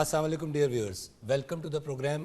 Assalamu alaikum dear viewers. Welcome to the program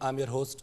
I'm your host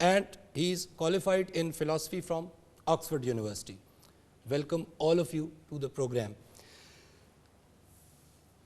and he is qualified in philosophy from Oxford University. Welcome all of you to the program.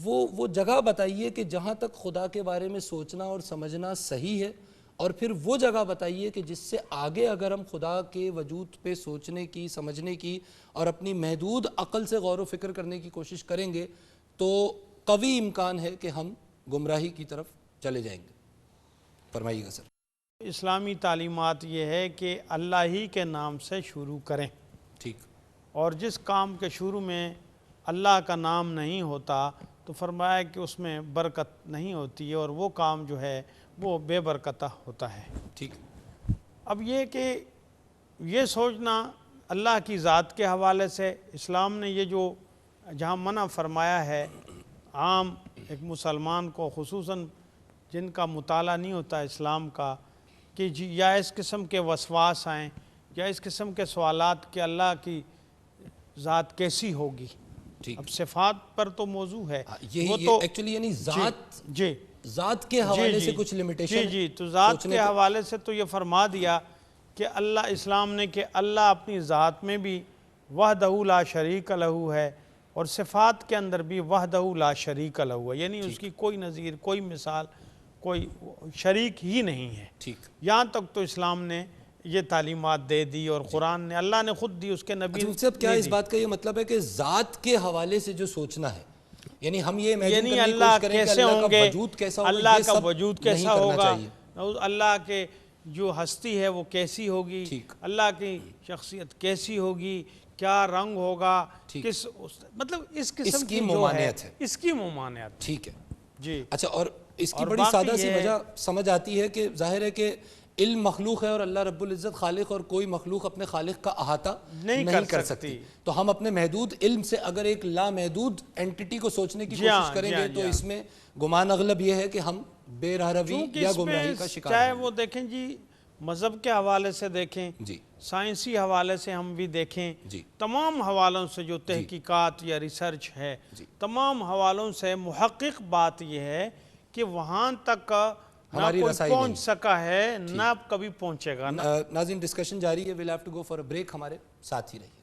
وہ جگہ بتائیے کہ جہاں تک خدا کے بارے میں سوچنا اور سمجھنا صحیح ہے، اور پھر وہ جگہ بتائیے کہ جس سے آگے اگر ہم خدا کے وجود پہ سوچنے کی، سمجھنے کی اور اپنی محدود عقل سے غور و فکر کرنے کی کوشش کریں گے تو قوی امکان ہے کہ ہم گمراہی کی طرف چلے جائیں گے۔ فرمائیے گا سر۔ اسلامی تعلیمات یہ ہے کہ اللہ ہی کے نام سے شروع کریں، ٹھیک، اور جس کام کے شروع میں اللہ کا نام نہیں ہوتا تو فرمایا کہ اس میں برکت نہیں ہوتی ہے، اور وہ کام جو ہے وہ بے برکتہ ہوتا ہے۔ ٹھیک، اب یہ کہ یہ سوچنا اللہ کی ذات کے حوالے سے اسلام نے یہ جو جہاں منع فرمایا ہے عام ایک مسلمان کو، خصوصاً جن کا مطالعہ نہیں ہوتا اسلام کا، کہ یا اس قسم کے وسواس آئیں یا اس قسم کے سوالات کہ اللہ کی ذات کیسی ہوگی۔ ٹھیک، اب صفات پر تو موضوع ہے، وہ یہ تو ایکچولی یعنی جی ذات کے حوالے سے کچھ لمیٹیشن جی تو ذات کے حوالے سے تو یہ فرما دیا کہ اللہ، اسلام نے کہ اللہ اپنی ذات میں بھی وحدہ لا شریک لہ ہے، اور صفات کے اندر بھی وحدہ لا شریک لہ ہے، یعنی اس کی کوئی نظیر، کوئی مثال، کوئی شریک ہی نہیں ہے۔ ٹھیک، یہاں تک تو اسلام نے یہ تعلیمات دے دی، اور قرآن نے، اللہ نے خود دی، اس کے نبی مفتی صاحب کیا اس بات کا یہ مطلب ہے کہ ذات کے حوالے سے جو سوچنا ہے، یعنی ہم یہ امیجن کرنے کی اللہ کوشش کریں کہ کیسے اللہ ہوں کا گے، وجود کیسا ہوگا، اللہ یہ کا سب وجود نہیں کیسا کرنا ہوگا، چاہیے۔ اللہ کے جو ہستی ہے وہ کیسی ہوگی، ٹھیک، اللہ کی شخصیت کیسی ہوگی، کیا رنگ ہوگا، کس مطلب اس قسم کی جو ہے اس کی ممانعت۔ ٹھیک ہے جی، اچھا، اور اس کی بڑی سادہ سی وجہ سمجھ آتی ہے کہ ظاہر ہے کہ علم مخلوق ہے اور اللہ رب العزت خالق، اور کوئی مخلوق اپنے خالق کا احاطہ نہیں کر سکتی، تو ہم اپنے محدود علم سے اگر ایک لامحدود اینٹیٹی کو سوچنے کی کوشش کریں گے تو اس میں گمان اغلب یہ ہے کہ ہم بے راہ روی یا گمراہی کا شکار ہیں۔ چاہے وہ دیکھیں جی مذہب کے حوالے سے دیکھیں، جی، سائنسی حوالے سے ہم بھی دیکھیں، جی، تمام حوالوں سے جو تحقیقات یا ریسرچ ہے، تمام حوالوں سے محقق بات یہ ہے کہ وہاں تک نہ کوئی پہنچ سکا ہے، نہ کبھی پہنچے گا۔ ناظرین ڈسکشن جاری ہے، we'll have to go for a break، ہمارے ساتھ ہی رہیے۔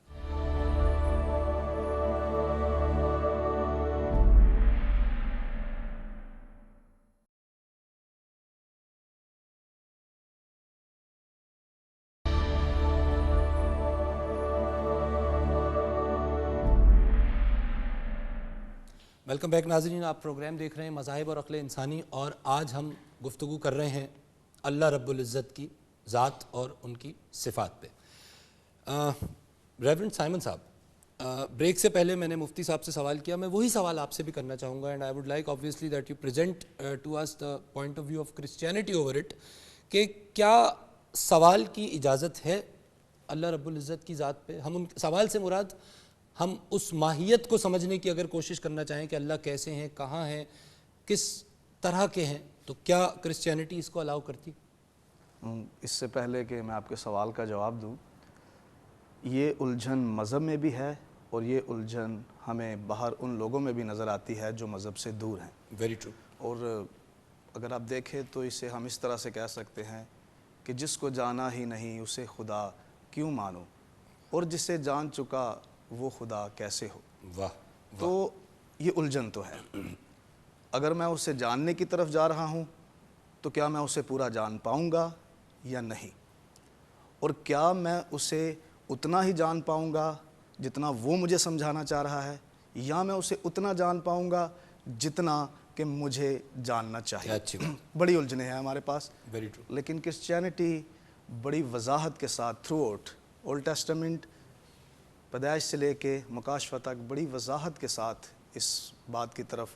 ویلکم بیک ناظرین، آپ پروگرام دیکھ رہے ہیں مذاہب اور عقل انسانی، اور آج ہم گفتگو کر رہے ہیں اللہ رب العزت کی ذات اور ان کی صفات پہ۔ ریورنڈ سائمن صاحب، بریک سے پہلے میں نے مفتی صاحب سے سوال کیا، میں وہی سوال آپ سے بھی کرنا چاہوں گا، and I would like obviously that you present to us the point of view of Christianity over it، کہ کیا سوال کی اجازت ہے اللہ رب العزت کی ذات پہ؟ ہم ان سوال سے مراد ہم اس ماہیت کو سمجھنے کی اگر کوشش کرنا چاہیں کہ اللہ کیسے ہیں، کہاں ہیں، کس طرح کے ہیں، تو کیا کرسچینٹی اس کو الاؤ کرتی؟ اس سے پہلے کہ میں آپ کے سوال کا جواب دوں، یہ الجھن مذہب میں بھی ہے، اور یہ الجھن ہمیں باہر ان لوگوں میں بھی نظر آتی ہے جو مذہب سے دور ہیں۔ Very true. اور اگر آپ دیکھیں تو اسے ہم اس طرح سے کہہ سکتے ہیں کہ جس کو جانا ہی نہیں اسے خدا کیوں مانو، اور جسے جان چکا وہ خدا کیسے ہو۔ واہ، تو یہ الجھن تو ہے۔ اگر میں اسے جاننے کی طرف جا رہا ہوں تو کیا میں اسے پورا جان پاؤں گا یا نہیں، اور کیا میں اسے اتنا ہی جان پاؤں گا جتنا وہ مجھے سمجھانا چاہ رہا ہے، یا میں اسے اتنا جان پاؤں گا جتنا کہ مجھے جاننا چاہیے۔ اچھی بات، بڑی الجھنیں ہیں ہمارے پاس۔ Very true. لیکن کرسچینٹی بڑی وضاحت کے ساتھ تھرو آؤٹ اولڈ ٹیسٹمنٹ، پیدائش سے لے کے مکاشفہ تک، بڑی وضاحت کے ساتھ اس بات کی طرف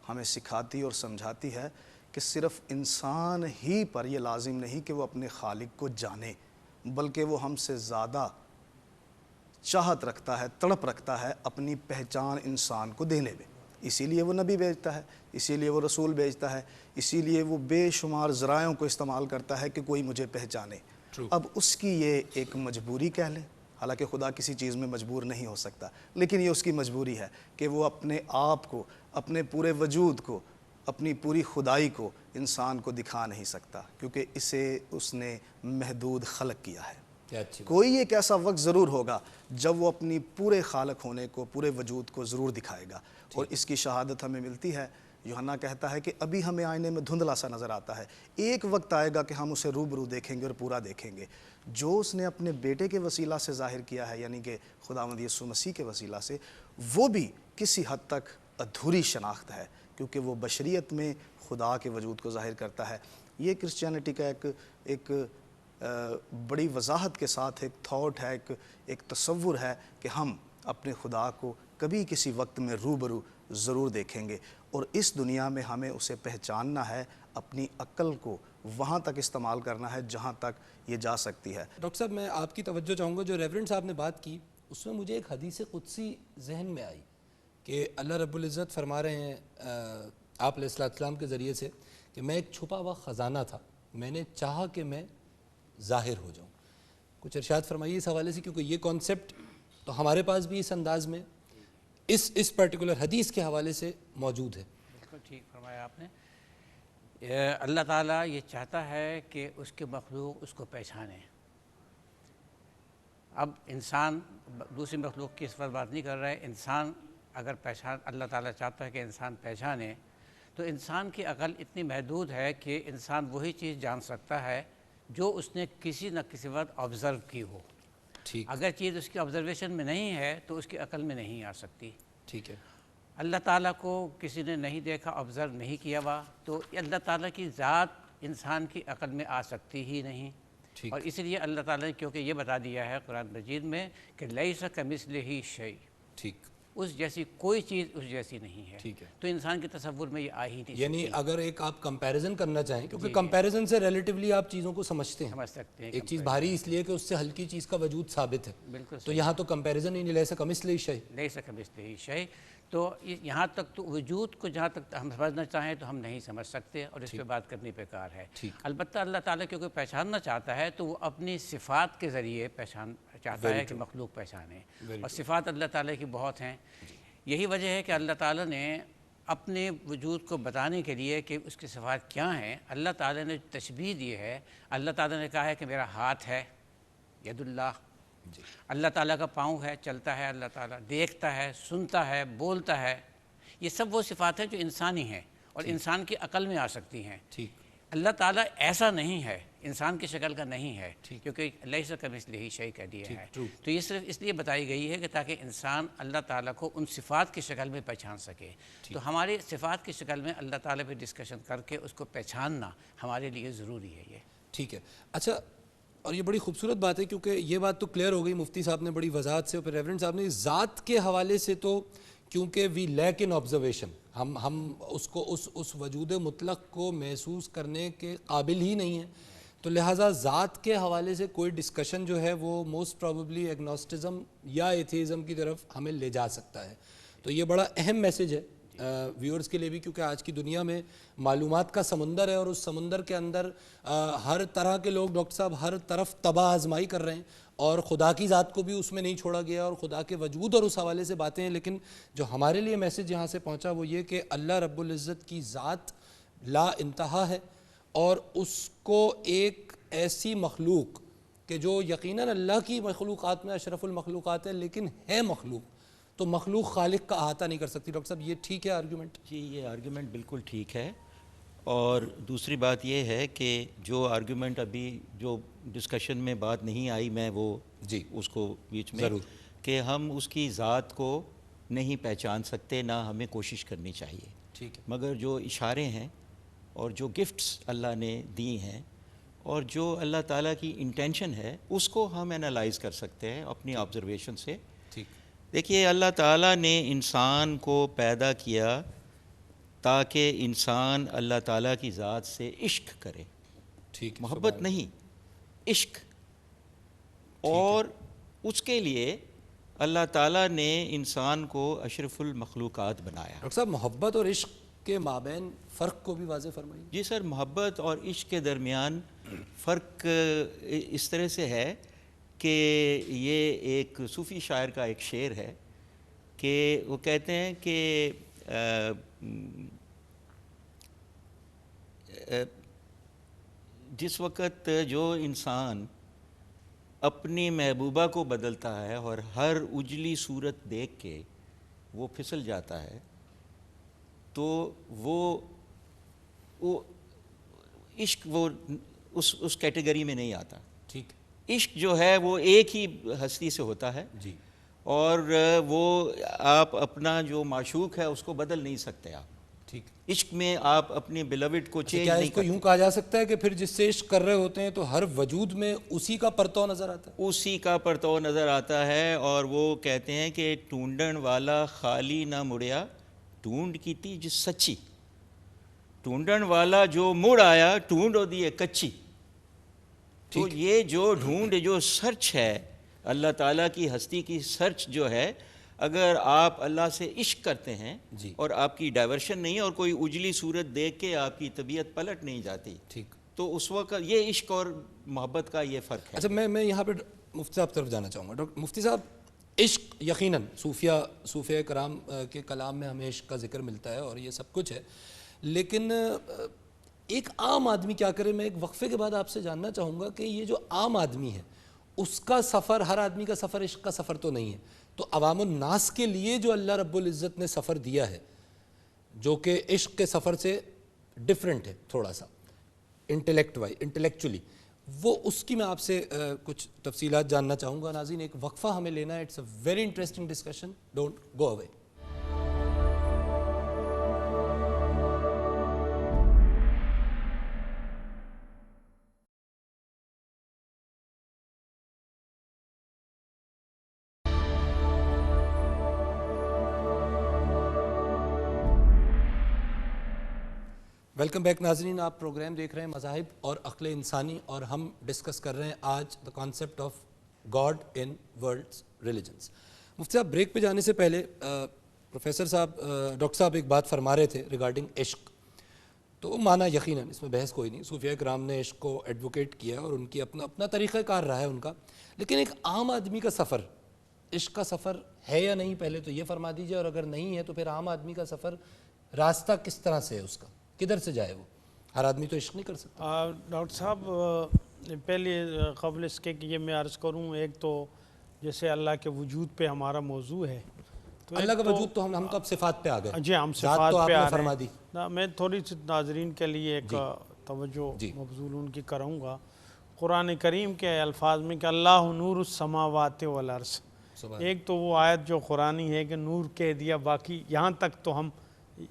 ہمیں سکھاتی اور سمجھاتی ہے کہ صرف انسان ہی پر یہ لازم نہیں کہ وہ اپنے خالق کو جانے، بلکہ وہ ہم سے زیادہ چاہت رکھتا ہے، تڑپ رکھتا ہے اپنی پہچان انسان کو دینے میں۔ اسی لیے وہ نبی بھیجتا ہے، اسی لیے وہ رسول بھیجتا ہے، اسی لیے وہ بے شمار ذرائعوں کو استعمال کرتا ہے کہ کوئی مجھے پہچانے۔ اب اس کی یہ ایک مجبوری کہہ لیں، حالانکہ خدا کسی چیز میں مجبور نہیں ہو سکتا، لیکن یہ اس کی مجبوری ہے کہ وہ اپنے آپ کو، اپنے پورے وجود کو، اپنی پوری خدائی کو انسان کو دکھا نہیں سکتا، کیونکہ اسے اس نے محدود خلق کیا ہے۔ کیا اچھی بات. کوئی ایک ایسا وقت ضرور ہوگا جب وہ اپنی پورے خالق ہونے کو، پورے وجود کو ضرور دکھائے گا، اور اس کی شہادت ہمیں ملتی ہے. یوحنا کہتا ہے کہ ابھی ہمیں آئینے میں دھندلا سا نظر آتا ہے، ایک وقت آئے گا کہ ہم اسے روبرو دیکھیں گے اور پورا دیکھیں گے. جو اس نے اپنے بیٹے کے وسیلہ سے ظاہر کیا ہے، یعنی کہ خداوند یسوع مسیح کے وسیلہ سے، وہ بھی کسی حد تک ادھوری شناخت ہے، کیونکہ وہ بشریت میں خدا کے وجود کو ظاہر کرتا ہے. یہ کرسچینٹی کا ایک بڑی وضاحت کے ساتھ ایک تھاٹ ہے، ایک تصور ہے کہ ہم اپنے خدا کو کبھی کسی وقت میں روبرو ضرور دیکھیں گے، اور اس دنیا میں ہمیں اسے پہچاننا ہے، اپنی عقل کو وہاں تک استعمال کرنا ہے جہاں تک یہ جا سکتی ہے. ڈاکٹر صاحب میں آپ کی توجہ چاہوں گا، جو ریورنڈ صاحب نے بات کی اس میں مجھے ایک حدیث قدسی ذہن میں آئی کہ اللہ رب العزت فرما رہے ہیں آپ علیہ السلام کے ذریعے سے کہ میں ایک چھپا ہوا خزانہ تھا، میں نے چاہا کہ میں ظاہر ہو جاؤں. کچھ ارشاد فرمائیے اس حوالے سے، کیونکہ یہ کانسیپٹ تو ہمارے پاس بھی اس انداز میں اس پرٹیکولر حدیث کے حوالے سے موجود ہے. بالکل ٹھیک فرمایا آپ نے. اللہ تعالیٰ یہ چاہتا ہے کہ اس کے مخلوق اس کو پہچانے. اب انسان دوسری مخلوق کی اس پر بات نہیں کر رہا ہے. انسان اگر اللہ تعالیٰ چاہتا ہے کہ انسان پہچانے، تو انسان کی عقل اتنی محدود ہے کہ انسان وہی چیز جان سکتا ہے جو اس نے کسی نہ کسی وقت آبزرو کی ہو. ٹھیک اگر چیز اس کی آبزرویشن میں نہیں ہے تو اس کی عقل میں نہیں آ سکتی. ٹھیک ہے. اللہ تعالیٰ کو کسی نے نہیں دیکھا، آبزرو نہیں کیا ہوا، تو اللہ تعالیٰ کی ذات انسان کی عقل میں آ سکتی ہی نہیں. ٹھیک. اور اس لیے اللہ تعالیٰ نے کیونکہ یہ بتا دیا ہے قرآن مجید میں کہ لیس کمثلہ شیء، ٹھیک. اس جیسی کوئی چیز اس جیسی نہیں ہے. ٹھیک ہے. تو انسان کے تصور میں یہ آ ہی نہیں یعنی سکتی. اگر ایک آپ کمپیریزن کرنا چاہیں، کیونکہ کمپیریزن سے ریلیٹیولی آپ چیزوں کو سمجھتے ہیں، سمجھ سکتے ہیں ایک چیز بھاری اس لیے کہ اس سے ہلکی چیز کا وجود ثابت ہے، بالکل تو یہاں تو کمپیریزن ہی نہیں، لیسا کمثلہ شیء. لیس کمثلہ شیء. تو یہاں تک تو وجود کو جہاں تک ہم سمجھنا چاہیں تو ہم نہیں سمجھ سکتے، اور اس پہ بات کرنی بیکار ہے. البتہ اللہ تعالیٰ کیونکہ پہچاننا چاہتا ہے تو وہ اپنی صفات کے ذریعے چاہتا ہے کہ مخلوق پہچانے، اور صفات اللہ تعالیٰ کی بہت ہیں. یہی وجہ ہے کہ اللہ تعالیٰ نے اپنے وجود کو بتانے کے لیے کہ اس کی صفات کیا ہیں، اللہ تعالیٰ نے تشبیہ دی ہے. اللہ تعالیٰ نے کہا ہے کہ میرا ہاتھ ہے، ید اللہ. اللہ تعالیٰ کا پاؤں ہے، چلتا ہے. اللہ تعالیٰ دیکھتا ہے، سنتا ہے، بولتا ہے. یہ سب وہ صفات ہیں جو انسانی ہیں اور انسان کی عقل میں آ سکتی ہیں. ٹھیک. اللہ تعالیٰ ایسا نہیں ہے، انسان کی شکل کا نہیں ہے، کیونکہ لیس کمثلہ شیء کہہ دیا ہے. تو یہ صرف اس لیے بتائی گئی ہے کہ تاکہ انسان اللہ تعالیٰ کو ان صفات کی شکل میں پہچان سکے. تو ہماری صفات کی شکل میں اللہ تعالیٰ پہ ڈسکشن کر کے اس کو پہچاننا ہمارے لیے ضروری ہے. یہ ٹھیک ہے. اچھا، اور یہ بڑی خوبصورت بات ہے، کیونکہ یہ بات تو کلیئر ہو گئی مفتی صاحب نے بڑی وضاحت سے، اور پھر ریورنڈ صاحب نے ذات کے حوالے سے تو کیونکہ وی لیک ان آبزرویشن، ہم اس کو اس وجود مطلق کو محسوس کرنے کے قابل ہی نہیں ہیں، تو لہٰذا ذات کے حوالے سے کوئی ڈسکشن جو ہے وہ موسٹ پروبیبلی ایگنوسٹزم یا ایتھیزم کی طرف ہمیں لے جا سکتا ہے. تو یہ بڑا اہم میسیج ہے ویورز کے لیے بھی، کیونکہ آج کی دنیا میں معلومات کا سمندر ہے، اور اس سمندر کے اندر ہر طرح کے لوگ ڈاکٹر صاحب ہر طرف تباہ آزمائی کر رہے ہیں، اور خدا کی ذات کو بھی اس میں نہیں چھوڑا گیا، اور خدا کے وجود اور اس حوالے سے باتیں ہیں. لیکن جو ہمارے لیے میسیج یہاں سے پہنچا وہ یہ کہ اللہ رب العزت کی ذات لا انتہا ہے، اور اس کو ایک ایسی مخلوق کہ جو یقیناً اللہ کی مخلوقات میں اشرف المخلوقات ہے لیکن ہے مخلوق، تو مخلوق خالق کا احاطہ نہیں کر سکتی. ڈاکٹر صاحب یہ ٹھیک ہے آرگیومنٹ؟ جی، یہ آرگیومنٹ بالکل ٹھیک ہے. اور دوسری بات یہ ہے کہ جو آرگیومنٹ ابھی جو ڈسکشن میں بات نہیں آئی، میں وہ جی اس کو بیچ میں ضرور، کہ ہم اس کی ذات کو نہیں پہچان سکتے، نہ ہمیں کوشش کرنی چاہیے. ٹھیک ہے. مگر جو اشارے ہیں اور جو گفٹس اللہ نے دی ہیں اور جو اللہ تعالیٰ کی انٹینشن ہے، اس کو ہم انالائز کر سکتے ہیں اپنی آبزرویشن سے. ٹھیک. دیکھیے، اللہ تعالیٰ نے انسان کو پیدا کیا تاکہ انسان اللہ تعالیٰ کی ذات سے عشق کرے. ٹھیک. محبت نہیں، عشق. اور اس کے لیے اللہ تعالیٰ نے انسان کو اشرف المخلوقات بنایا. ڈاکٹر صاحب محبت اور عشق کے مابین فرق کو بھی واضح فرمائیے. جی سر، محبت اور عشق کے درمیان فرق اس طرح سے ہے کہ یہ ایک صوفی شاعر کا ایک شعر ہے کہ وہ کہتے ہیں کہ جس وقت جو انسان اپنی محبوبہ کو بدلتا ہے اور ہر اجلی صورت دیکھ کے وہ پھسل جاتا ہے تو وہ عشق وہ اس کیٹیگری میں نہیں آتا. ٹھیک. عشق جو ہے وہ ایک ہی ہستی سے ہوتا ہے جی. اور وہ آپ اپنا جو معشوق ہے اس کو بدل نہیں سکتے. آپ ٹھیک. عشق میں آپ اپنے بیلوڈ کو چینج کیا نہیں اس کو کرتے. یوں کہا جا سکتا ہے کہ پھر جس سے عشق کر رہے ہوتے ہیں تو ہر وجود میں اسی کا پرتو نظر آتا ہے؟ اسی کا پرتو نظر آتا ہے. اور وہ کہتے ہیں کہ ٹونڈن والا خالی نہ مڑیا ٹونڈ کی تھی جس سچی. ٹونڈن والا جو مڑ آیا ٹونڈ ہو دیے کچی. تو یہ جو ڈھونڈ جو سرچ ہے اللہ تعالیٰ کی ہستی کی سرچ جو ہے، اگر آپ اللہ سے عشق کرتے ہیں اور آپ کی ڈائیورشن نہیں اور کوئی اجلی صورت دیکھ کے آپ کی طبیعت پلٹ نہیں جاتی، ٹھیک، تو اس وقت یہ عشق اور محبت کا یہ فرق ہے. اچھا میں یہاں پہ مفتی صاحب طرف جانا چاہوں گا. ڈاکٹر مفتی صاحب، عشق یقیناً صوفیہ کرام کے کلام میں ہمیں عشق کا ذکر ملتا ہے اور یہ سب کچھ ہے، لیکن ایک عام آدمی کیا کرے؟ میں ایک وقفے کے بعد آپ سے جاننا چاہوں گا کہ یہ جو عام آدمی ہے اس کا سفر، ہر آدمی کا سفر عشق کا سفر تو نہیں ہے، تو عوام الناس کے لیے جو اللہ رب العزت نے سفر دیا ہے جو کہ عشق کے سفر سے ڈیفرنٹ ہے تھوڑا سا انٹلیکچولی، وہ اس کی میں آپ سے کچھ تفصیلات جاننا چاہوں گا. ناظرین، ایک وقفہ ہمیں لینا ہے. It's a very interesting discussion, don't go away. Welcome back ناظرین، آپ پروگرام دیکھ رہے ہیں مذاہب اور عقل انسانی، اور ہم ڈسکس کر رہے ہیں آج the concept of God in world's religions. مفتی صاحب، بریک پہ جانے سے پہلے پروفیسر صاحب، ڈاکٹر صاحب ایک بات فرما رہے تھے ریگارڈنگ عشق. تو مانا یقیناً اس میں بحث کوئی نہیں، صوفیہ کرام نے عشق کو ایڈوکیٹ کیا اور ان کی اپنا طریقہ کار رہا ہے ان کا، لیکن ایک عام آدمی کا سفر، عشق کا سفر ہے یا نہیں، پہلے تو یہ فرما دیجئے، اور اگر نہیں ہے تو پھر عام آدمی کا سفر راستہ کس طرح سے ہے، اس کا کدھر سے جائے؟ وہ ہر آدمی تو عشق نہیں کر سکتا. ڈاکٹر صاحب، پہلے قبل اس کے کہ یہ میں عرض کروں، ایک تو جیسے اللہ کے وجود پہ ہمارا موضوع ہے، تو اللہ کا وجود تو ہم تو اب صفات پہ آ گئے. جی ہم ذات صفات تو آپ پہ نے آ فرما رہے دی. ہیں. میں تھوڑی سی ناظرین کے لیے ایک توجہ مبذول ان کی کروں گا. قرآن کریم کے الفاظ میں کہ اللہ نور السماوات والارض، ایک تو وہ آیت جو قرآنی ہے کہ نور کہہ دیا، باقی یہاں تک تو ہم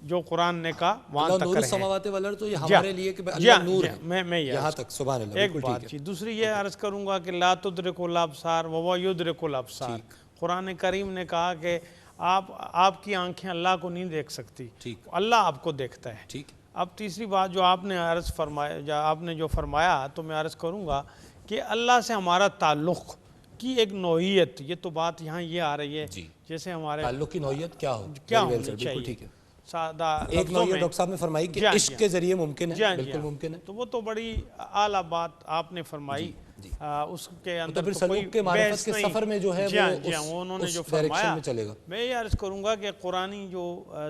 جو قرآن نے کہا وہاں تک نور رہے. السماوات والارض تو یہ ہمارے لیے کہ اللہ نور ہے، میں یہاں تک سبحان اللہ. ایک بات چیز. دوسری یہ عرض کروں گا کہ لا تدرک الابصار وهو یدرک الابصار. قرآن کریم نے کہا کہ آپ کی آنکھیں اللہ کو نہیں دیکھ سکتی، اللہ آپ کو دیکھتا ہے. ٹھیک. اب تیسری بات جو آپ نے عرض فرمایا، آپ نے جو فرمایا، تو میں عرض کروں گا کہ اللہ سے ہمارا تعلق کی ایک نوعیت، یہ تو بات یہاں یہ آ رہی ہے جیسے ہمارے تعلق کی نوعیت کیا ہو، کیا ہونی چاہیے. ٹھیک ہے. سادہ ایک نوعیت ڈاکٹر صاحب نے فرمائی کہ عشق کے ذریعے ممکن ہے، بالکل ممکن ہے. تو وہ تو بڑی اعلیٰ بات آپ نے فرمائی. اس کے اندر تو پھر سلوک کے معرفت کے سفر میں جو ہے وہ انہوں نے جو اس ڈائریکشن فرمایا میں چلے گا. میں یہ عرض کروں گا کہ قرآنی جو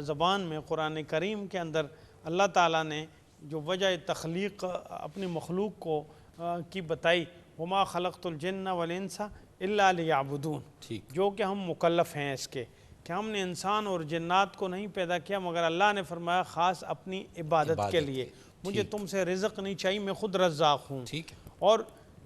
زبان میں قرآن کریم کے اندر اللہ تعالیٰ نے جو وجہ تخلیق اپنی مخلوق کو کی بتائی، وما خلقت الجن والانس الا لیعبدون، جو کہ ہم مکلف ہیں اس کے کہ ہم نے انسان اور جنات کو نہیں پیدا کیا مگر اللہ نے فرمایا خاص اپنی عبادت کے لیے. مجھے تم سے رزق نہیں چاہیے، میں خود رزاق ہوں اور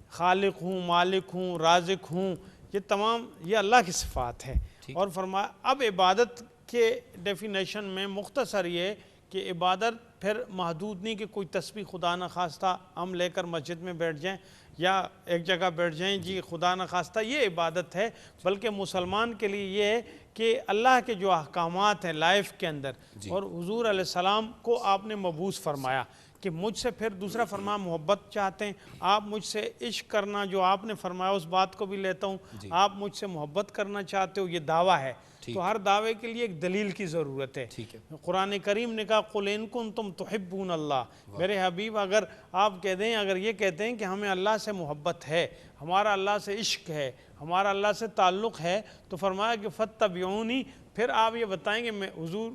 خالق ہوں، مالک ہوں، رازق ہوں. یہ تمام یہ اللہ کی صفات ہے. اور فرمایا اب عبادت کے ڈیفینیشن میں مختصر یہ کہ عبادت پھر محدود نہیں کہ کوئی تسبیح خدا نہ خواستہ ہم لے کر مسجد میں بیٹھ جائیں یا ایک جگہ بیٹھ جائیں جی خدا نہ خواستہ، یہ عبادت ہے. بلکہ مسلمان کے لیے یہ ہے کہ اللہ کے جو احکامات ہیں لائف کے اندر، اور حضور علیہ السلام کو آپ نے مبعوث فرمایا کہ مجھ سے پھر دوسرا فرمایا محبت چاہتے ہیں آپ مجھ سے، عشق کرنا جو آپ نے فرمایا اس بات کو بھی لیتا ہوں، آپ مجھ سے محبت کرنا چاہتے ہو، یہ دعویٰ ہے. تو ہر دعوے کے لیے ایک دلیل کی ضرورت ہے. قرآن کریم نے کہا قُلْ إِن كُنْتُمْ تُحِبُّونَ اللَّهَ، میرے حبیب اگر آپ کہہ دیں، اگر یہ کہتے ہیں کہ ہمیں اللہ سے محبت ہے، ہمارا اللہ سے عشق ہے، ہمارا اللہ سے تعلق ہے، تو فرمایا کہ فَاتَّبِعُونِی، پھر آپ یہ بتائیں کہ میں حضور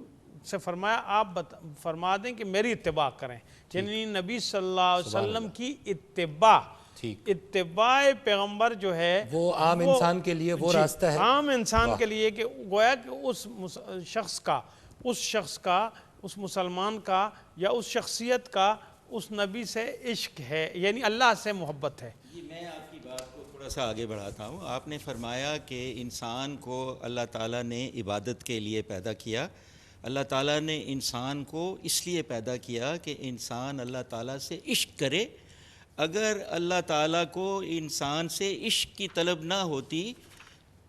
سے فرمایا آپ فرما دیں کہ میری اتباع کریں، یعنی نبی صلی اللہ علیہ وسلم کی اتباع. اتباع پیغمبر جو ہے وہ عام انسان کے لیے وہ راستہ ہے، عام انسان کے لیے، کہ گویا کہ اس شخص کا اس مسلمان کا یا اس شخصیت کا اس نبی سے عشق ہے، یعنی اللہ سے محبت ہے۔ میں آپ کی بات کو تھوڑا سا آگے بڑھاتا ہوں۔ آپ نے فرمایا کہ انسان کو اللہ تعالیٰ نے عبادت کے لیے پیدا کیا، اللہ تعالیٰ نے انسان کو اس لیے پیدا کیا کہ انسان اللہ تعالیٰ سے عشق کرے۔ اگر اللہ تعالیٰ کو انسان سے عشق کی طلب نہ ہوتی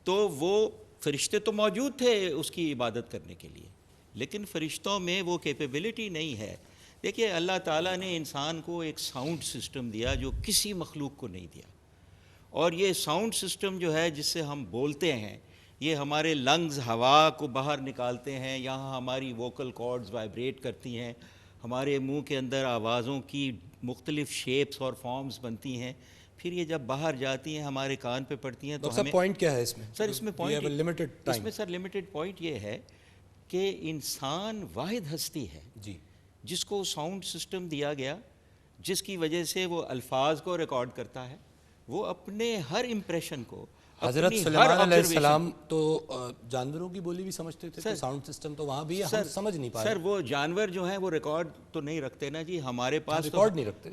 تو وہ فرشتے تو موجود تھے اس کی عبادت کرنے کے لیے، لیکن فرشتوں میں وہ کیپیبلٹی نہیں ہے۔ دیکھیے اللہ تعالیٰ نے انسان کو ایک ساؤنڈ سسٹم دیا جو کسی مخلوق کو نہیں دیا، اور یہ ساؤنڈ سسٹم جو ہے جس سے ہم بولتے ہیں، یہ ہمارے لنگز ہوا کو باہر نکالتے ہیں، یہاں ہماری ووکل کارڈز وائبریٹ کرتی ہیں، ہمارے منہ کے اندر آوازوں کی مختلف شیپس اور فارمز بنتی ہیں، پھر یہ جب باہر جاتی ہیں ہمارے کان پہ پڑتی ہیں تو ہمیں پوائنٹ کیا ہے اس میں؟ سر اس میں لمیٹڈ پوائنٹ یہ ہے کہ انسان واحد ہستی ہے جس کو ساؤنڈ سسٹم دیا گیا، جس کی وجہ سے وہ الفاظ کو ریکارڈ کرتا ہے، وہ اپنے ہر امپریشن کو، حضرت سلیمان علیہ السلام تو جانوروں کی بولی بھی سمجھتے تھے، ساؤنڈ سسٹم تو وہاں بھی ہم سمجھ نہیں پائے۔ سر وہ جانور جو ہیں وہ ریکارڈ تو نہیں رکھتے نا جی، ہمارے پاس ریکارڈ نہیں رکھتے،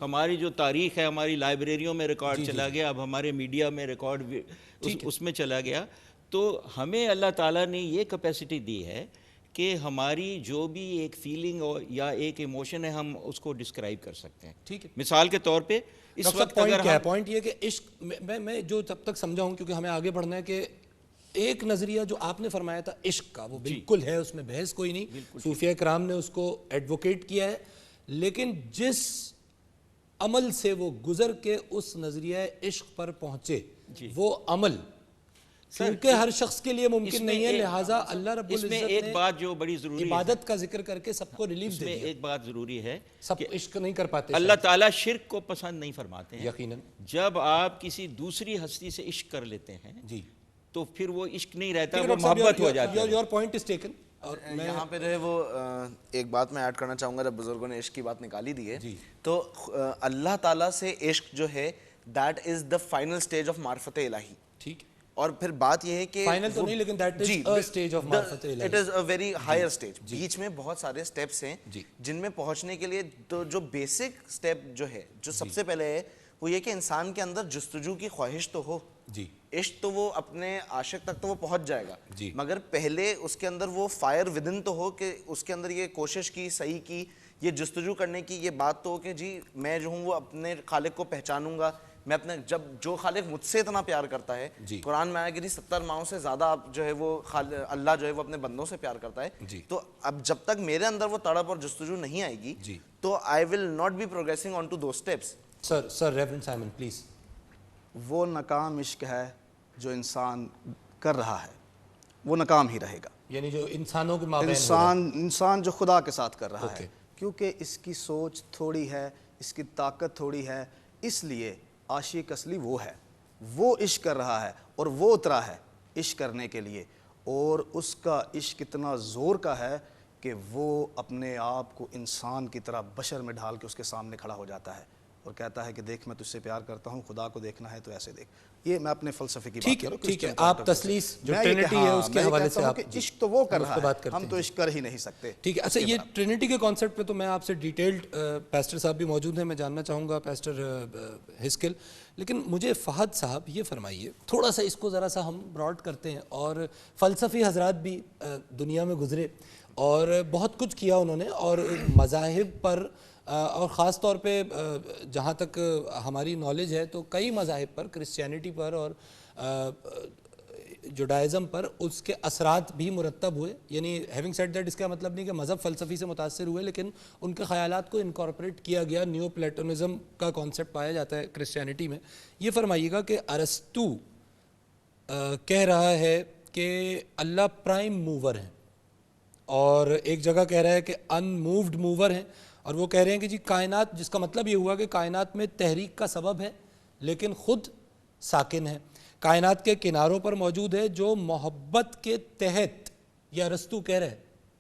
ہماری جو تاریخ ہے ہماری لائبریریوں میں ریکارڈ چلا گیا، اب ہمارے میڈیا میں ریکارڈ اس میں چلا گیا، تو ہمیں اللہ تعالیٰ نے یہ کیپیسٹی دی ہے کہ ہماری جو بھی ایک فیلنگ یا ایک ایموشن ہے ہم اس کو ڈسکرائب کر سکتے ہیں۔ ٹھیک ہے، مثال کے طور پہ اس وقت اگر پوائنٹ یہ کہ عشق میں جو تب تک سمجھا ہوں، کیونکہ ہمیں آگے بڑھنا ہے، کہ ایک نظریہ جو آپ نے فرمایا تھا عشق کا، وہ بالکل ہے، اس میں بحث کوئی نہیں، صوفیہ کرام نے اس کو ایڈوکیٹ کیا ہے، لیکن جس عمل سے وہ گزر کے اس نظریہ عشق پر پہنچے، وہ عمل کیونکہ ہر شخص کے لیے ممکن نہیں ہے، لہٰذا اللہ رب العزت نے ایک بات جو بڑی ضروری ہے، عبادت کا ذکر کر کے سب کو ریلیف دے دیا۔ ایک بات ضروری ہے، سب عشق نہیں کر پاتے، اللہ تعالیٰ شرک کو پسند نہیں فرماتے ہیں۔ یقیناً جب آپ کسی دوسری ہستی سے عشق کر لیتے ہیں جی تو پھر وہ عشق نہیں رہتا، وہ محبت ہو جاتی ہے۔ Your point is taken. اور یہاں پہ جو ہے وہ ایک بات میں ایڈ کرنا چاہوں گا، جب بزرگوں نے عشق کی بات نکالی دی ہے تو اللہ تعالیٰ سے عشق جو ہے that is the final stage of معرفت الہی۔ ٹھیک، اور پھر بات یہ ہے کہ فائنل تو نہیں، لیکن that is a stage of معرفت الہی، it is a very higher stage. بیچ میں بہت سارے سٹیپس ہیں جن میں پہنچنے کے لیے تو جو بیسک سٹیپ جو ہے، جو سب سے پہلے ہے، وہ یہ کہ انسان کے اندر جستجو کی خواہش تو ہو۔ عشق تو وہ اپنے عاشق تک تو وہ پہنچ جائے گا، مگر پہلے اس کے اندر وہ فائر ودن تو ہو، کہ اس کے اندر یہ کوشش کی، صحیح کی، یہ جستجو کرنے کی یہ بات تو ہو کہ جی میں جو ہوں وہ اپنے خالق کو پہچانوں گا، میں اپنے جب جو خالق مجھ سے اتنا پیار کرتا ہے، قرآن میں آیا کہ 70 ماؤں سے زیادہ آپ جو ہے وہ اللہ جو ہے وہ اپنے بندوں سے پیار کرتا ہے، تو اب جب تک میرے اندر وہ تڑپ اور جستجو نہیں آئے گی تو I will not be progressing on to those steps۔ Sir reverend Simon please. وہ ناکام عشق ہے جو انسان کر رہا ہے، وہ ناکام ہی رہے گا، یعنی جو انسانوں کے مابین انسان جو خدا کے ساتھ کر رہا ہے، کیونکہ اس کی سوچ تھوڑی ہے، اس کی طاقت تھوڑی ہے، اس لیے عاشق اصلی وہ ہے، وہ عشق کر رہا ہے اور وہ اترا ہے عشق کرنے کے لیے، اور اس کا عشق اتنا زور کا ہے کہ وہ اپنے آپ کو انسان کی طرح بشر میں ڈھال کے اس کے سامنے کھڑا ہو جاتا ہے اور کہتا ہے کہ دیکھ میں تجھ سے پیار کرتا ہوں، خدا کو دیکھنا ہے تو ایسے دیکھ۔ یہ میں اپنے فلسفے کی بات کر رہا ہوں۔ ٹھیک ہے، آپ تسلیس جو ٹرینٹی ہے اس کے حوالے سے آپ، عشق تو وہ کر رہا ہے، ہم تو عشق کر ہی نہیں سکتے۔ ٹھیک ہے، اچھا یہ ٹرینٹی کے کانسیپٹ پہ تو میں آپ سے ڈیٹیلڈ، پیسٹر صاحب بھی موجود ہیں، میں جاننا چاہوں گا پیسٹر ہسکل، لیکن مجھے فہد صاحب یہ فرمائیے، تھوڑا سا اس کو ذرا سا ہم براڈ کرتے ہیں، اور فلسفی حضرات بھی دنیا میں گزرے اور بہت کچھ کیا انہوں نے، اور مذاہب پر اور خاص طور پہ جہاں تک ہماری نالج ہے تو کئی مذاہب پر، کرسچینٹی پر اور جوڈائزم پر اس کے اثرات بھی مرتب ہوئے، یعنی ہیونگ سیڈ دیٹ اس کا مطلب نہیں کہ مذہب فلسفی سے متاثر ہوئے، لیکن ان کے خیالات کو انکارپوریٹ کیا گیا، نیو پلیٹونزم کا کانسیپٹ پایا جاتا ہے کرسچینٹی میں۔ یہ فرمائیے گا کہ ارسطو کہہ رہا ہے کہ اللہ پرائم موور ہیں، اور ایک جگہ کہہ رہا ہے کہ ان مووڈ موور ہیں، اور وہ کہہ رہے ہیں کہ جی کائنات، جس کا مطلب یہ ہوا کہ کائنات میں تحریک کا سبب ہے لیکن خود ساکن ہے، کائنات کے کناروں پر موجود ہے، جو محبت کے تحت، یہ ارسطو کہہ رہے ہیں،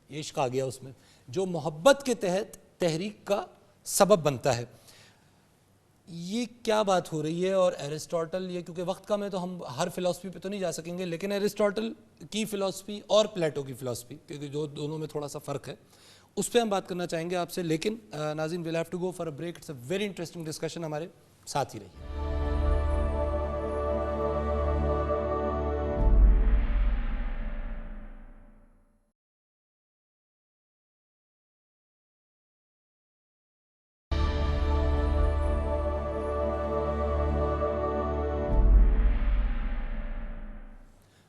یہ عشق آ گیا اس میں، جو محبت کے تحت تحریک کا سبب بنتا ہے۔ یہ کیا بات ہو رہی ہے؟ اور ایرسٹاٹل، یہ کیونکہ وقت کم ہے تو ہم ہر فلسفی پہ تو نہیں جا سکیں گے، لیکن ایرسٹاٹل کی فلسفی اور پلیٹو کی فلسفی، کیونکہ جو دونوں میں تھوڑا سا فرق ہے، اس پہ ہم بات کرنا چاہیں گے آپ سے. لیکن ناظرین we'll have to go for a break. It's a very interesting discussion. ہمارے ساتھ ہی رہیے.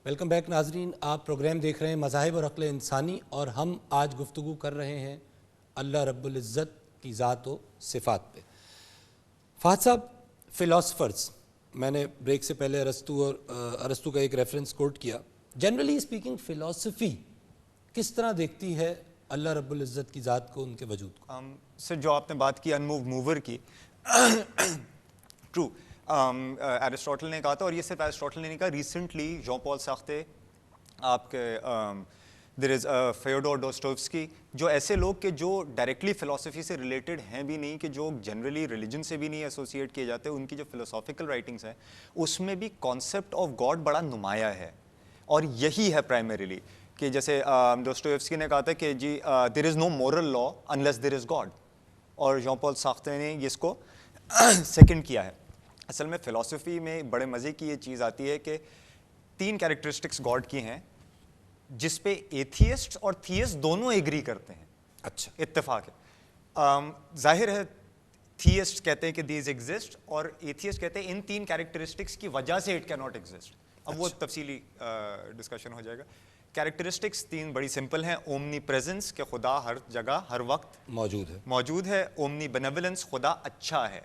ویلکم بیک ناظرین. آپ پروگرام دیکھ رہے ہیں مذاہب اور عقل انسانی، اور ہم آج گفتگو کر رہے ہیں اللہ رب العزت کی ذات و صفات پہ. فہد صاحب، فلاسفرز، میں نے بریک سے پہلے ارسطو کا ایک ریفرنس کوٹ کیا. جنرلی اسپیکنگ فلاسفی کس طرح دیکھتی ہے اللہ رب العزت کی ذات کو، ان کے وجود کو؟ سر جو آپ نے بات کی انموو موور کی، ٹرو، ایرسٹاٹل نے کہا تھا، اور یہ صرف ایرسٹاٹل نے نہیں کہا، ریسنٹلی جان پال سارترے، آپ کے دیر از فیوڈور ڈوسٹویوسکی، جو ایسے لوگ کہ جو ڈائریکٹلی فلاسفی سے ریلیٹڈ ہیں بھی نہیں، کہ جو جنرلی ریلیجن سے بھی نہیں ایسوسیٹ کیے جاتے، ان کی جو فلاسافیکل رائٹنگس ہیں اس میں بھی کانسیپٹ آف گاڈ بڑا نمایاں ہے. اور یہی ہے پرائمریلی کہ جیسے ڈوسٹویوسکی نے کہا تھا کہ جی there is no moral law unless there is God, اور جان پال سارترے نے اس کو سیکنڈ کیا ہے. اصل میں فلاسفی میں بڑے مزے کی یہ چیز آتی ہے کہ 3 کیریکٹرسٹکس گاڈ کی ہیں جس پہ ایتھیسٹ اور تھیسٹ دونوں ایگری کرتے ہیں. اچھا، اتفاق ہے. ظاہر ہے تھیسٹ کہتے ہیں کہ دیز ایگزسٹ، اور ایتھیسٹ کہتے ہیں ان 3 کیریکٹرسٹکس کی وجہ سے اٹ کین ناٹ ایگزسٹ. اب وہ تفصیلی ڈسکشن ہو جائے گا. کیریکٹرسٹکس 3 بڑی سمپل ہیں. اومنی پریزنس، کہ خدا ہر جگہ ہر وقت موجود ہے. اومنی بینیولنس، خدا اچھا ہے،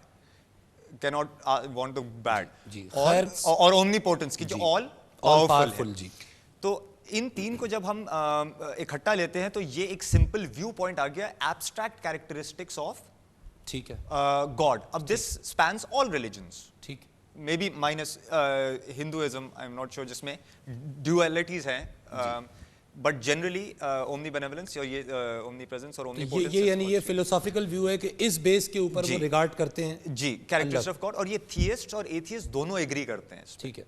cannot want the bad. جی. اور اومنی پوٹنس کی جو آل پاورفل ہے. جی. تو ان 3 کو جب ہم اکٹھا لیتے ہیں تو یہ ایک سمپل ویو پوائنٹ آ گیا، ایبسٹریکٹ کیریکٹرسٹکس آف ٹھیک ہے گاڈ. اب دس اسپینس آل ریلیجنس، ٹھیک، may be minus Hinduism, I am not sure, جس میں ڈیویلٹیز ہیں، بٹ جنرلی اومنی بینیولنس اور یہ اومنی پریزنس اور اومنی پوٹنس، یہ یعنی یہ فلسافیکل ویو ہے کہ اس بیس کے اوپر وہ ریگارڈ کرتے ہیں جی کیریکٹرسٹکس آف گاڈ. اور یہ تھیسٹ اور ایتھیسٹ دونوں ایگری کرتے ہیں. ٹھیک ہے،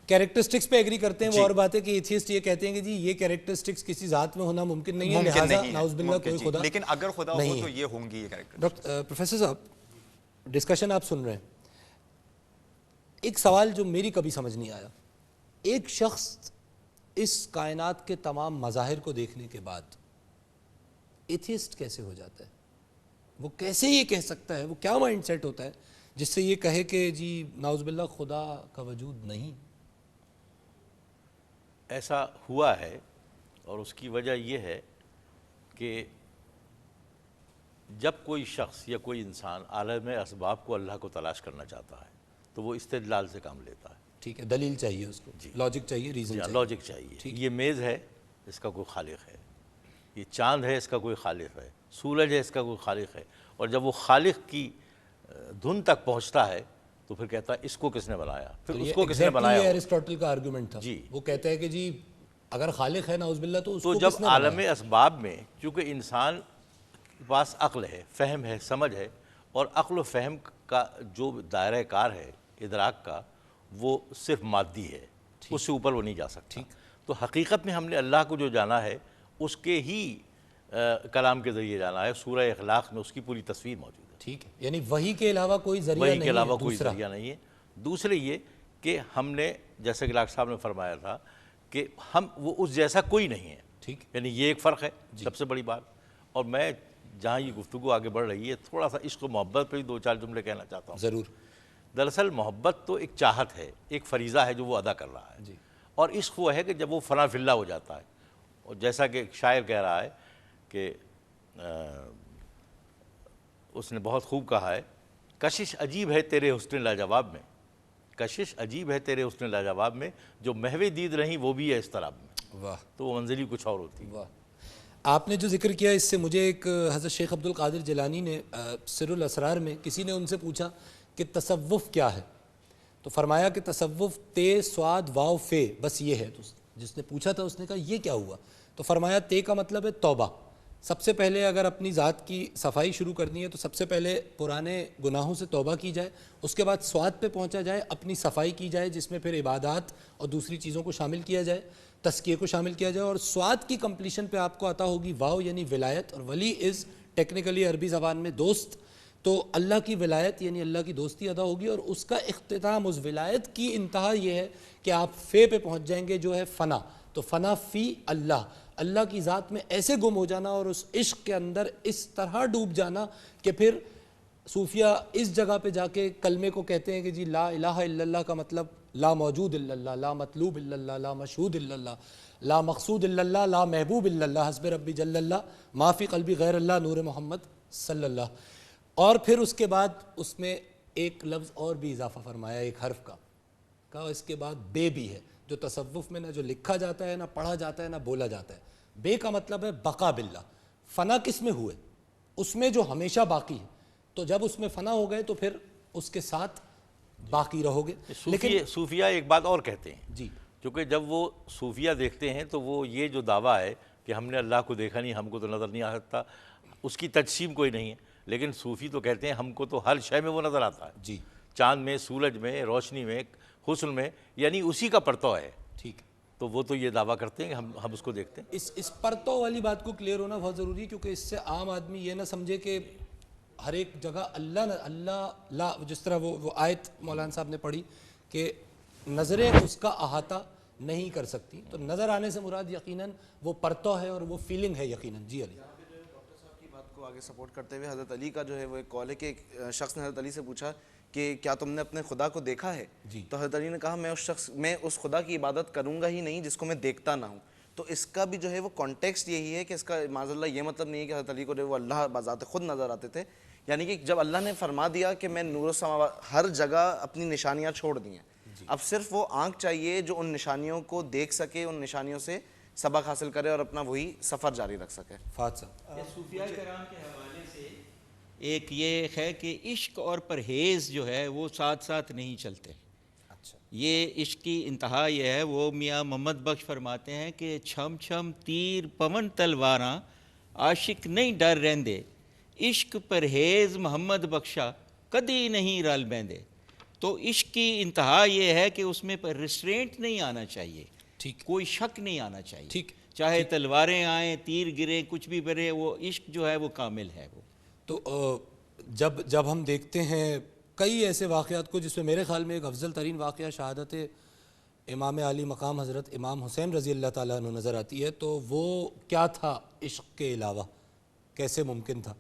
کیریکٹرسٹکس پہ ایگری کرتے ہیں. وہ اور بات ہے کہ ایتھیسٹ یہ کہتے ہیں کہ جی یہ کیریکٹرسٹکس کسی ذات میں ہونا ممکن نہیں ہے، لہٰذا نعوذ باللہ کوئی خدا، لیکن اگر خدا ہو تو یہ ہوں گی یہ کیریکٹر. ڈاکٹر پروفیسر صاحب، ڈسکشن آپ سن رہے ہیں. ایک سوال جو میری کبھی سمجھ نہیں آیا، ایک شخص اس کائنات کے تمام مظاہر کو دیکھنے کے بعد ایتھیسٹ کیسے ہو جاتا ہے؟ وہ کیسے یہ کہہ سکتا ہے؟ وہ کیا مائنڈ سیٹ ہوتا ہے جس سے یہ کہے کہ جی نعوذ باللہ خدا کا وجود نہیں؟ ایسا ہوا ہے، اور اس کی وجہ یہ ہے کہ جب کوئی شخص یا کوئی انسان عالم اسباب کو اللہ کو تلاش کرنا چاہتا ہے تو وہ استدلال سے کام لیتا ہے. ٹھیک ہے، دلیل چاہیے اس کو، لاجک چاہیے، ریزن چاہیے. لاجک چاہیے. یہ میز ہے، اس کا کوئی خالق ہے. یہ چاند ہے، اس کا کوئی خالق ہے. سورج ہے، اس کا کوئی خالق ہے. اور جب وہ خالق کی دھن تک پہنچتا ہے تو پھر کہتا ہے اس کو کس نے بنایا، پھر اس کو کس نے بنایا. یہ ایرسٹاٹل کا آرگومنٹ تھا. وہ کہتا ہے کہ جی اگر خالق ہے نعوذ باللہ تو اس کو کس نے جب بنایا؟ عالم اسباب میں چونکہ انسان کے پاس عقل ہے، فہم ہے، سمجھ ہے، اور عقل و فہم کا جو دائرہ کار ہے ادراک کا، وہ صرف مادی ہے، اس سے اوپر وہ نہیں جا سکتا. تو حقیقت میں ہم نے اللہ کو جو جانا ہے اس کے ہی کلام کے ذریعے جانا ہے. سورہ اخلاق میں اس کی پوری تصویر موجود ہے. ٹھیک ہے، یعنی وحی کے علاوہ کوئی ذریعہ نہیں ہے. وحی کے علاوہ کوئی ذریعہ نہیں ہے. دوسرے یہ کہ ہم نے، جیسے کہ ڈاکٹر صاحب نے فرمایا تھا کہ ہم وہ اس جیسا کوئی نہیں ہے. ٹھیک، یعنی یہ ایک فرق ہے سب سے بڑی بات. اور میں جہاں یہ گفتگو آگے بڑھ رہی ہے، تھوڑا سا عشق و محبت پہ 2-4 جملے کہنا چاہتا ہوں. ضرور. دراصل محبت تو ایک چاہت ہے، ایک فریضہ ہے جو وہ ادا کر رہا ہے. اور عشق وہ ہے کہ جب وہ فنا فی اللہ ہو جاتا ہے. اور جیسا کہ ایک شاعر کہہ رہا ہے کہ اس نے بہت خوب کہا ہے، کشش عجیب ہے تیرے حسن لاجواب میں، کشش عجیب ہے تیرے حسن لاجواب میں، جو محو دید رہیں وہ بھی ہے اضطراب میں. واہ، تو وہ منزل ہی کچھ اور ہوتی ہے. واہ. آپ نے جو ذکر کیا اس سے مجھے ایک حضرت شیخ عبد القادر جیلانی نے سر الاسرار میں کسی نے ان سے پوچھا کہ تصوف کیا ہے، تو فرمایا کہ تصوف تے سواد واو فے، بس یہ ہے. تو جس نے پوچھا تھا اس نے کہا یہ کیا ہوا؟ تو فرمایا تے کا مطلب ہے توبہ، سب سے پہلے اگر اپنی ذات کی صفائی شروع کرنی ہے تو سب سے پہلے پرانے گناہوں سے توبہ کی جائے، اس کے بعد سواد پہ پہنچا جائے، اپنی صفائی کی جائے جس میں پھر عبادات اور دوسری چیزوں کو شامل کیا جائے، تزکیے کو شامل کیا جائے، اور سواد کی کمپلیشن پہ آپ کو عطا ہوگی واو یعنی ولایت، اور ولی از ٹیکنیکلی عربی زبان میں دوست، تو اللہ کی ولایت یعنی اللہ کی دوستی ادا ہوگی، اور اس کا اختتام، اس ولایت کی انتہا یہ ہے کہ آپ فے پہ پہنچ جائیں گے جو ہے فنا، تو فنا فی اللہ، اللہ کی ذات میں ایسے گم ہو جانا اور اس عشق کے اندر اس طرح ڈوب جانا کہ پھر صوفیہ اس جگہ پہ جا کے کلمے کو کہتے ہیں کہ جی لا الہ الا اللہ کا مطلب لا موجود الا اللہ، لا مطلوب الا اللہ، لا مشہود الا اللہ، لا مقصود الا اللہ، لا محبوب الا اللہ، حسب ربی جل اللہ، ما فی قلبی غیر اللہ، نور محمد صلی اللہ. اور پھر اس کے بعد اس میں ایک لفظ اور بھی اضافہ فرمایا ایک حرف کا، کہا اس کے بعد بے بھی ہے، جو تصوف میں نہ جو لکھا جاتا ہے نہ پڑھا جاتا ہے نہ بولا جاتا ہے. بے کا مطلب ہے بقا باللہ، فنا کس میں ہوئے؟ اس میں جو ہمیشہ باقی ہے، تو جب اس میں فنا ہو گئے تو پھر اس کے ساتھ باقی رہو گے. لیکن صوفیہ ایک بات اور کہتے ہیں جی کیونکہ جب وہ صوفیہ دیکھتے ہیں تو وہ یہ جو دعویٰ ہے کہ ہم نے اللہ کو دیکھا نہیں، ہم کو تو نظر نہیں آ سکتا، اس کی تجسیم کوئی نہیں ہے، لیکن صوفی تو کہتے ہیں ہم کو تو ہر شے میں وہ نظر آتا ہے، جی چاند میں، سورج میں، روشنی میں، حسن میں، یعنی اسی کا پرتو ہے. ٹھیک ہے. تو وہ تو یہ دعویٰ کرتے ہیں کہ ہم اس کو دیکھتے ہیں. اس پرتو والی بات کو کلیئر ہونا بہت ضروری ہے، کیونکہ اس سے عام آدمی یہ نہ سمجھے کہ ہر ایک جگہ اللہ لا، جس طرح وہ آیت مولانا صاحب نے پڑھی کہ نظریں اس کا احاطہ نہیں کر سکتی، تو نظر آنے سے مراد یقیناً وہ پرتو ہے اور وہ فیلنگ ہے یقیناً. جی علی. ڈاکٹر صاحب کی بات کو آگے سپورٹ کرتے ہوئے حضرت علی کا جو ہے وہ ایک کال ہے کہ ایک شخص نے حضرت علی سے پوچھا کہ کیا تم نے اپنے خدا کو دیکھا ہے؟ تو حضرت علی نے کہا میں اس خدا کی عبادت کروں گا ہی نہیں جس کو میں دیکھتا نہ ہوں. تو اس کا بھی جو ہے وہ کانٹیکسٹ یہی ہے کہ اس کا معاذ اللہ یہ مطلب نہیں ہے کہ حضرت علی کو جو وہ اللہ بذات خود نظر آتے تھے، یعنی کہ جب اللہ نے فرما دیا کہ میں نور السماوات ہر جگہ اپنی نشانیاں چھوڑ دی ہیں، اب صرف وہ آنکھ چاہیے جو ان نشانیوں کو دیکھ سکے، ان نشانیوں سے سبق حاصل کرے اور اپنا وہی سفر جاری رکھ سکے. فاتح. صوفیاء کرام کے حوالے سے ایک یہ ہے کہ عشق اور پرہیز جو ہے وہ ساتھ ساتھ نہیں چلتے. یہ عشق کی انتہا یہ ہے، وہ میاں محمد بخش فرماتے ہیں کہ چھم چھم تیر پون تلواراں عاشق نہیں ڈر رہندے، عشق پرہیز محمد بخشا کدی نہیں رل بیندے. تو عشق کی انتہا یہ ہے کہ اس میں ریسٹرینٹ نہیں آنا چاہیے، کوئی شک نہیں آنا چاہیے، چاہے تلواریں آئیں، تیر گریں، کچھ بھی برے، وہ عشق جو ہے وہ کامل ہے. وہ تو جب ہم دیکھتے ہیں کئی ایسے واقعات کو، جس میں میرے خیال میں ایک افضل ترین واقعہ شہادت امام علی مقام حضرت امام حسین رضی اللہ تعالیٰ عنہ نظر آتی ہے، تو وہ کیا تھا عشق کے علاوہ؟ کیسے ممکن تھا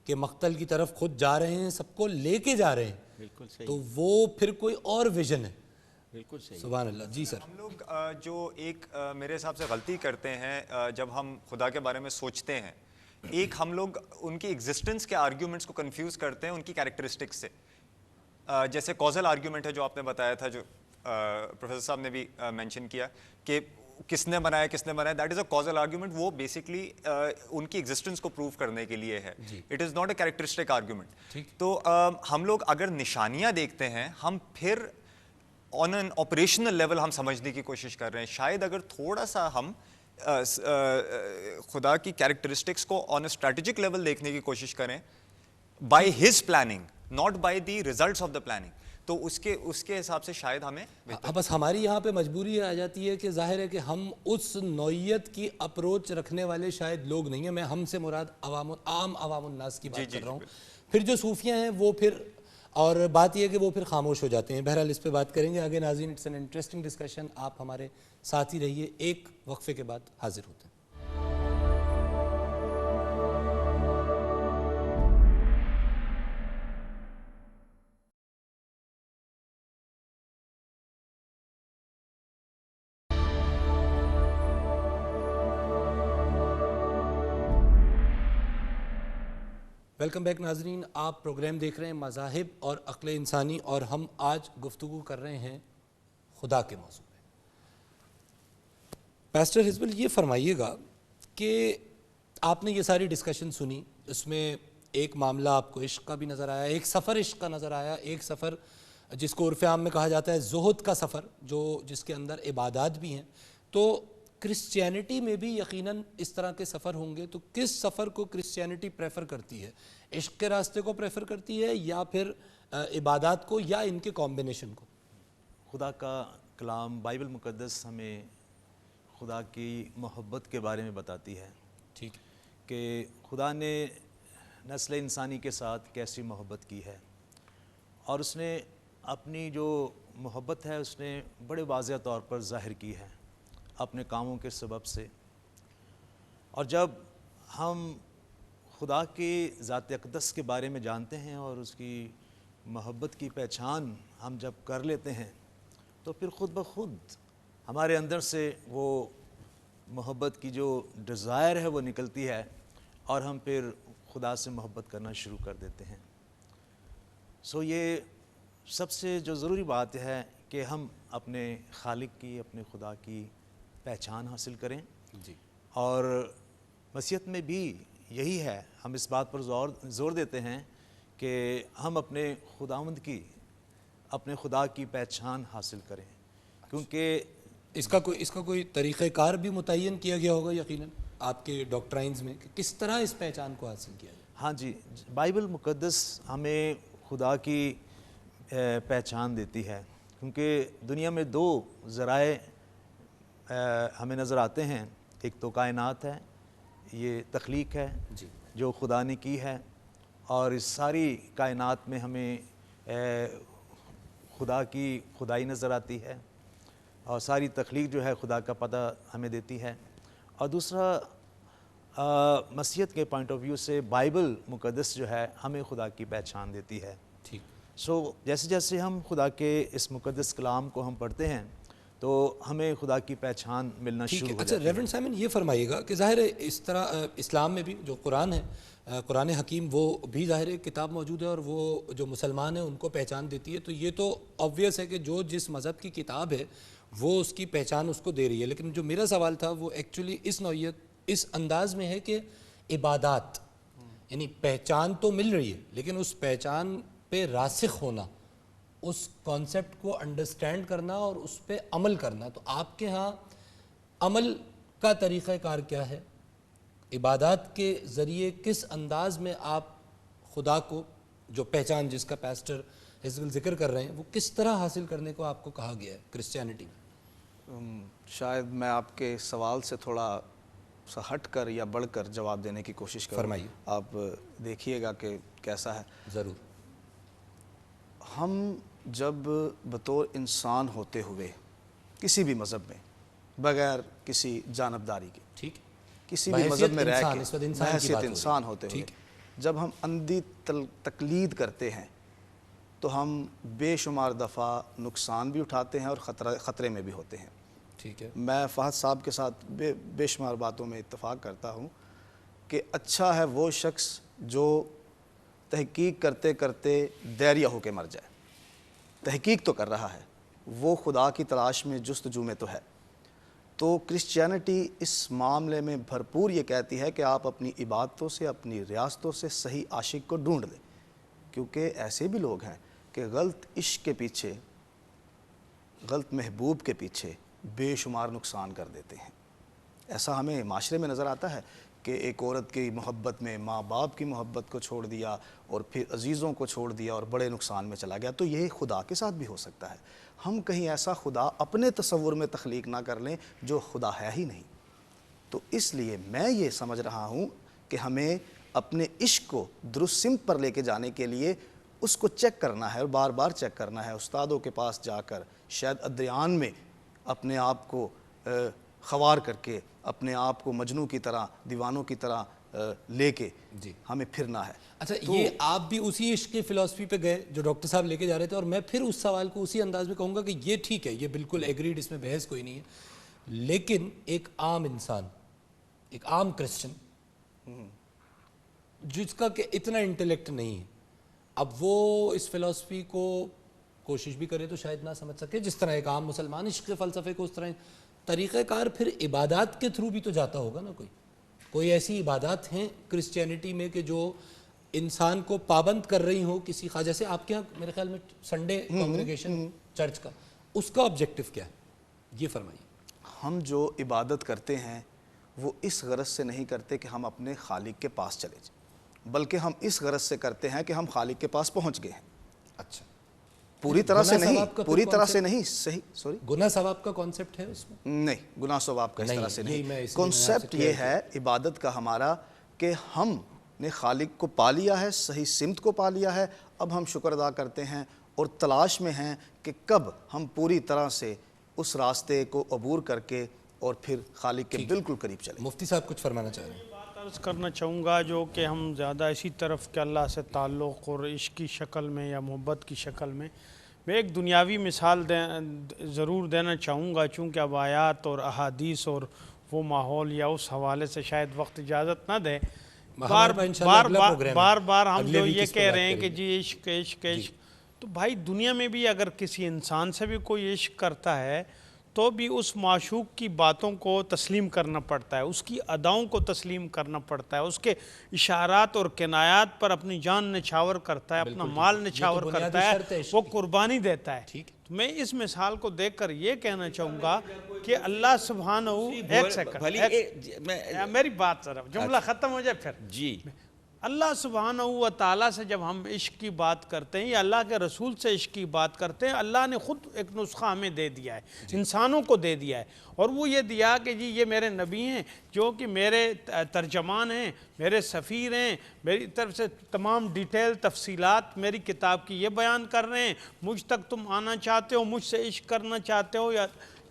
کہ مقتل کی طرف خود جا رہے ہیں، سب کو لے کے جا رہے ہیں، بالکل صحیح، تو وہ پھر کوئی اور ویژن ہے. بالکل صحیح. سبحان اللہ. جی سر. ہم لوگ جو ایک میرے حساب سے غلطی کرتے ہیں جب ہم خدا کے بارے میں سوچتے ہیں، ایک ہم لوگ ان کی ایگزسٹنس کے آرگیومنٹس کو کنفیوز کرتے ہیں ان کی کیریکٹرسٹکس سے. جیسے کوزل آرگیومنٹ ہے جو آپ نے بتایا تھا، جو پروفیسر صاحب نے بھی مینشن کیا کہ کس نے بنایا کس نے بنایا، that is a causal argument. وہ بیسکلی ان کی ایگزسٹنس کو پروو کرنے کے لیے ہے، it is not a characteristic argument. تو ہم لوگ اگر نشانیاں دیکھتے ہیں، ہم پھر آن این آپریشنل لیول ہم سمجھنے کی کوشش کر رہے ہیں. شاید اگر تھوڑا سا ہم خدا کی کیریکٹرسٹکس کو آن اے اسٹریٹجک لیول دیکھنے کی کوشش کریں، by his planning, not by the results of the planning, تو اس کے حساب سے شاید ہمیں بس ہماری یہاں پہ مجبوری آ جاتی ہے کہ ظاہر ہے کہ ہم اس نوعیت کی اپروچ رکھنے والے شاید لوگ نہیں ہیں. میں ہم سے مراد عام عوام الناس کی بات کر رہا ہوں. پھر جو صوفیاں ہیں وہ پھر، اور بات یہ ہے کہ وہ پھر خاموش ہو جاتے ہیں. بہرحال اس پہ بات کریں گے آگے. ناظرین، اٹس این انٹرسٹنگ ڈسکشن. آپ ہمارے ساتھ ہی رہیے، ایک وقفے کے بعد حاضر ہوتے ہیں. ویلکم بیک ناظرین. آپ پروگرام دیکھ رہے ہیں مذاہب اور عقل انسانی، اور ہم آج گفتگو کر رہے ہیں خدا کے موضوع پہ. پاسٹر حزبل، یہ فرمائیے گا کہ آپ نے یہ ساری ڈسکشن سنی، اس میں ایک معاملہ آپ کو عشق کا بھی نظر آیا، ایک سفر عشق کا نظر آیا، ایک سفر جس کو عرف عام میں کہا جاتا ہے زہد کا سفر، جس کے اندر عبادات بھی ہیں. تو کرسچینٹی میں بھی یقیناً اس طرح کے سفر ہوں گے، تو کس سفر کو کرسچینٹی پریفر کرتی ہے؟ عشق کے راستے کو پریفر کرتی ہے یا پھر عبادات کو یا ان کے کمبینیشن کو؟ خدا کا کلام بائبل مقدس ہمیں خدا کی محبت کے بارے میں بتاتی ہے، ٹھیک، کہ خدا نے نسل انسانی کے ساتھ کیسی محبت کی ہے، اور اس نے اپنی جو محبت ہے اس نے بڑے واضح طور پر ظاہر کی ہے اپنے کاموں کے سبب سے۔ اور جب ہم خدا کی ذات اقدس کے بارے میں جانتے ہیں اور اس کی محبت کی پہچان ہم جب کر لیتے ہیں تو پھر خود بخود ہمارے اندر سے وہ محبت کی جو ڈیزائر ہے وہ نکلتی ہے اور ہم پھر خدا سے محبت کرنا شروع کر دیتے ہیں۔ یہ سب سے جو ضروری بات ہے کہ ہم اپنے خالق کی، اپنے خدا کی پہچان حاصل کریں، جی، اور مسیحیت میں بھی یہی ہے، ہم اس بات پر زور دیتے ہیں کہ ہم اپنے خداوند کی، اپنے خدا کی پہچان حاصل کریں، کیونکہ اس کا کوئی طریقہ کار بھی متعین کیا گیا ہوگا یقیناً آپ کے ڈاکٹرائنز میں کہ کس طرح اس پہچان کو حاصل کیا جائے؟ ہاں جی، بائبل مقدس ہمیں خدا کی پہچان دیتی ہے، کیونکہ دنیا میں دو ذرائع ہمیں نظر آتے ہیں، ایک تو کائنات ہے، یہ تخلیق ہے جی، جو خدا نے کی ہے، اور اس ساری کائنات میں ہمیں خدا کی خدائی نظر آتی ہے، اور ساری تخلیق جو ہے خدا کا پتہ ہمیں دیتی ہے۔ اور دوسرا مسیحیت کے پوائنٹ آف ویو سے بائبل مقدس جو ہے ہمیں خدا کی پہچان دیتی ہے۔ ٹھیک، جیسے جیسے ہم خدا کے اس مقدس کلام کو ہم پڑھتے ہیں تو ہمیں خدا کی پہچان ملنا ٹھیک شروع ہے۔ ہو اچھا جاتی ہے۔ ریورنڈ سائمن یہ فرمائیے گا کہ ظاہر ہے اس طرح اسلام میں بھی جو قرآن ہے، قرآن حکیم، وہ بھی ظاہر ہے کتاب موجود ہے اور وہ جو مسلمان ہیں ان کو پہچان دیتی ہے، تو یہ تو آبویس ہے کہ جو جس مذہب کی کتاب ہے وہ اس کی پہچان اس کو دے رہی ہے، لیکن جو میرا سوال تھا وہ ایکچولی اس نوعیت، اس انداز میں ہے کہ عبادات، یعنی پہچان تو مل رہی ہے لیکن اس پہچان پہ راسخ ہونا، اس کانسیپٹ کو انڈرسٹینڈ کرنا اور اس پہ عمل کرنا، تو آپ کے ہاں عمل کا طریقہ کار کیا ہے؟ عبادات کے ذریعے کس انداز میں آپ خدا کو، جو پہچان جس کا پاسٹر حزب ذکر کر رہے ہیں، وہ کس طرح حاصل کرنے کو آپ کو کہا گیا ہے کرسچینٹی میں؟ شاید میں آپ کے سوال سے تھوڑا سا ہٹ کر یا بڑھ کر جواب دینے کی کوشش کروں۔ فرمائیے۔ آپ دیکھیے گا کہ کیسا ہے۔ ضرور۔ ہم جب بطور انسان ہوتے ہوئے کسی بھی مذہب میں، بغیر کسی جانبداری کے، ٹھیک، کسی بھی مذہب میں رہ کے، اس وقت بحیثیت انسان ہوتے ہوئے جب ہم اندھی تقلید کرتے ہیں تو ہم بے شمار دفعہ نقصان بھی اٹھاتے ہیں اور خطرے میں بھی ہوتے ہیں۔ ٹھیک ہے، میں فہد صاحب کے ساتھ بے شمار باتوں میں اتفاق کرتا ہوں کہ اچھا ہے وہ شخص جو تحقیق کرتے کرتے دیریا ہو کے مر جائے۔ تحقیق تو کر رہا ہے، وہ خدا کی تلاش میں جستجو میں تو ہے۔ تو کرسچینٹی اس معاملے میں بھرپور یہ کہتی ہے کہ آپ اپنی عبادتوں سے، اپنی ریاستوں سے صحیح عاشق کو ڈھونڈ لیں، کیونکہ ایسے بھی لوگ ہیں کہ غلط عشق کے پیچھے، غلط محبوب کے پیچھے بے شمار نقصان کر دیتے ہیں۔ ایسا ہمیں معاشرے میں نظر آتا ہے کہ ایک عورت کی محبت میں ماں باپ کی محبت کو چھوڑ دیا اور پھر عزیزوں کو چھوڑ دیا اور بڑے نقصان میں چلا گیا۔ تو یہ خدا کے ساتھ بھی ہو سکتا ہے۔ ہم کہیں ایسا خدا اپنے تصور میں تخلیق نہ کر لیں جو خدا ہے ہی نہیں۔ تو اس لیے میں یہ سمجھ رہا ہوں کہ ہمیں اپنے عشق کو درست سمت پر لے کے جانے کے لیے اس کو چیک کرنا ہے اور بار بار چیک کرنا ہے، استادوں کے پاس جا کر، شاید ادریان میں اپنے آپ کو خوار کر کے، اپنے آپ کو مجنوں کی طرح، دیوانوں کی طرح لے کے ہمیں پھرنا ہے۔ اچھا، یہ آپ بھی اسی عشق کی فلسفی پہ گئے جو ڈاکٹر صاحب لے کے جا رہے تھے، اور میں پھر اس سوال کو اسی انداز میں کہوں گا کہ یہ ٹھیک ہے، یہ بالکل ایگریڈ، اس میں بحث کوئی نہیں ہے، لیکن ایک عام انسان، ایک عام کرسچن جس کا کہ اتنا انٹلیکٹ نہیں ہے، اب وہ اس فلسفی کو کوشش بھی کرے تو شاید نہ سمجھ سکے جس طرح ایک عام مسلمان عشق کے فلسفے کو، اس طرح طریقہ کار پھر عبادات کے تھرو بھی تو جاتا ہوگا نا۔ کوئی ایسی عبادات ہیں کرسچینٹی میں کہ جو انسان کو پابند کر رہی ہوں کسی خاص، جیسے آپ کے یہاں میرے خیال میں سنڈے کانگریگیشن چرچ کا، اس کا آبجیکٹو کیا ہے، یہ فرمائیے۔ ہم جو عبادت کرتے ہیں وہ اس غرض سے نہیں کرتے کہ ہم اپنے خالق کے پاس چلے جائیں، بلکہ ہم اس غرض سے کرتے ہیں کہ ہم خالق کے پاس پہنچ گئے ہیں. اچھا، پوری طرح سے گناہ نہیں، ثواب کا پھر پوری طرح سے concept؟ نہیں، صحیح، سوری، گناہ ثواب کا کانسیپٹ ہے اس میں؟ نہیں، گناہ ثواب کا اس نہیں، طرح سے یہی نہیں. میں اس لیے میں نے آپ سے کنسیپٹ یہ ہے عبادت کا ہمارا کہ ہم نے خالق کو پا لیا ہے، صحیح سمت کو پا لیا ہے، اب ہم شکر ادا کرتے ہیں اور تلاش میں ہیں کہ کب ہم پوری طرح سے اس راستے کو عبور کر کے اور پھر خالق کے بالکل قریب چلیں. مفتی صاحب کچھ فرمانا چاہ رہے ہیں؟ بات عرض کرنا چاہوں گا جو کہ ہم زیادہ اسی طرف کہ اللہ سے تعلق اور عشق کی شکل میں یا محبت کی شکل میں ایک دنیاوی مثال ضرور دینا چاہوں گا، چونکہ اب آیات اور احادیث اور وہ ماحول یا اس حوالے سے شاید وقت اجازت نہ دے. بار بار ہم جو یہ کہہ رہے ہیں کہ جی عشق عشق عشق، تو بھائی دنیا میں بھی اگر کسی انسان سے بھی کوئی عشق کرتا ہے تو بھی اس معشوق کی باتوں کو تسلیم کرنا پڑتا ہے، اس کی اداؤں کو تسلیم کرنا پڑتا ہے، اس کے اشارات اور کنایات پر اپنی جان نچھاور کرتا ہے، اپنا مال نچھاور کرتا ہے، وہ قربانی دیتا ہے. تو میں اس مثال کو دیکھ کر یہ کہنا چاہوں گا کہ اللہ سبحانہ ایک سیکنڈ میری بات ذرا جملہ ختم ہو جائے پھر. جی، اللہ سبحانہ و تعالیٰ سے جب ہم عشق کی بات کرتے ہیں یا اللہ کے رسول سے عشق کی بات کرتے ہیں، اللہ نے خود ایک نسخہ ہمیں دے دیا ہے، انسانوں کو دے دیا ہے، اور وہ یہ دیا کہ جی یہ میرے نبی ہیں جو کہ میرے ترجمان ہیں، میرے سفیر ہیں، میری طرف سے تمام ڈیٹیل تفصیلات میری کتاب کی یہ بیان کر رہے ہیں. مجھ تک تم آنا چاہتے ہو، مجھ سے عشق کرنا چاہتے ہو